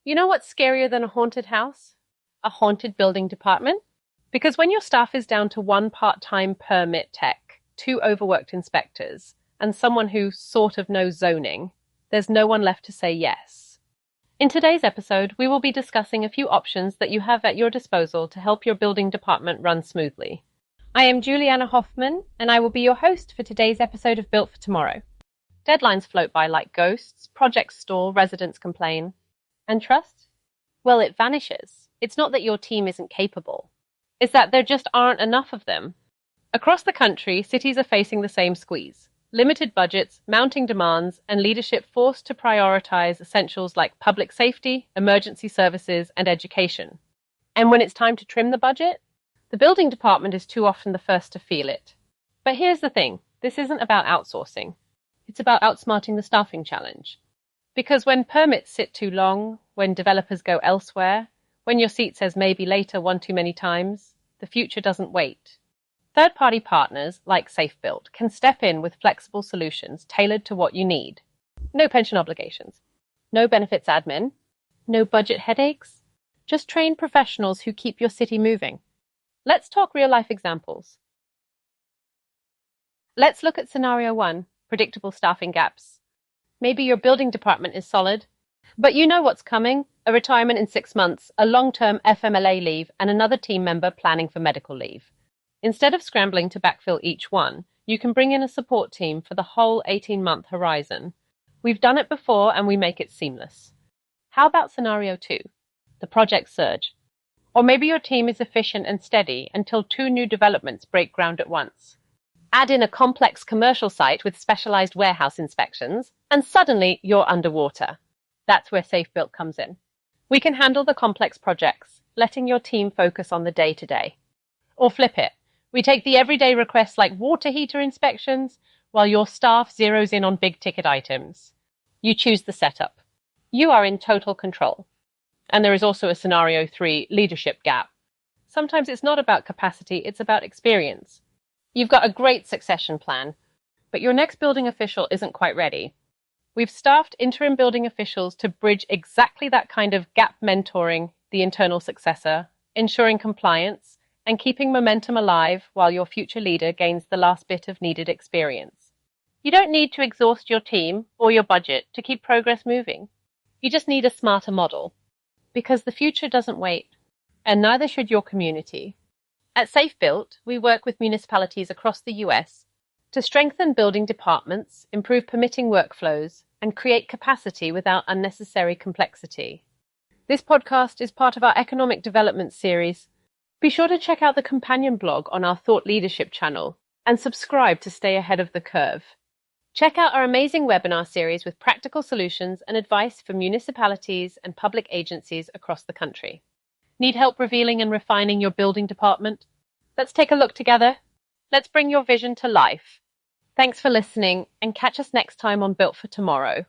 You know what's scarier than a haunted house? A haunted building department? Because when your staff is down to one part-time permit tech, two overworked inspectors, and someone who sort of knows zoning, there's no one left to say yes. In today's episode, we will be discussing a few options that you have at your disposal to help your building department run smoothly. I am Juliana Hoffman, and I will be your host for today's episode of Built for Tomorrow. Deadlines float by like ghosts, projects stall, residents complain. And trust? Well, it vanishes. It's not that your team isn't capable. It's that there just aren't enough of them. Across the country, cities are facing the same squeeze. Limited budgets, mounting demands, and leadership forced to prioritize essentials like public safety, emergency services, and education. And when it's time to trim the budget, the building department is too often the first to feel it. But here's the thing. This isn't about outsourcing. It's about outsmarting the staffing challenge. Because when permits sit too long, when developers go elsewhere, when your seat says maybe later one too many times, the future doesn't wait. Third-party partners, like SafeBuilt, can step in with flexible solutions tailored to what you need. No pension obligations, no benefits admin, no budget headaches, just trained professionals who keep your city moving. Let's talk real-life examples. Let's look at scenario 1, predictable staffing gaps. Maybe your building department is solid, but you know what's coming, a retirement in 6 months, a long-term FMLA leave, and another team member planning for medical leave. Instead of scrambling to backfill each one, you can bring in a support team for the whole 18-month horizon. We've done it before and we make it seamless. How about scenario 2, the project surge? Or maybe your team is efficient and steady until 2 new developments break ground at once. Add in a complex commercial site with specialized warehouse inspections, and suddenly you're underwater. That's where SafeBuilt comes in. We can handle the complex projects, letting your team focus on the day-to-day. Or flip it. We take the everyday requests like water heater inspections, while your staff zeroes in on big-ticket items. You choose the setup. You are in total control. And there is also a scenario 3, leadership gap. Sometimes it's not about capacity, it's about experience. You've got a great succession plan, but your next building official isn't quite ready. We've staffed interim building officials to bridge exactly that kind of gap, mentoring the internal successor, ensuring compliance, and keeping momentum alive while your future leader gains the last bit of needed experience. You don't need to exhaust your team or your budget to keep progress moving. You just need a smarter model. Because the future doesn't wait, and neither should your community. At SafeBuilt, we work with municipalities across the US to strengthen building departments, improve permitting workflows, and create capacity without unnecessary complexity. This podcast is part of our economic development series. Be sure to check out the companion blog on our Thought Leadership channel and subscribe to stay ahead of the curve. Check out our amazing webinar series with practical solutions and advice for municipalities and public agencies across the country. Need help revealing and refining your building department? Let's take a look together. Let's bring your vision to life. Thanks for listening, and catch us next time on Built for Tomorrow.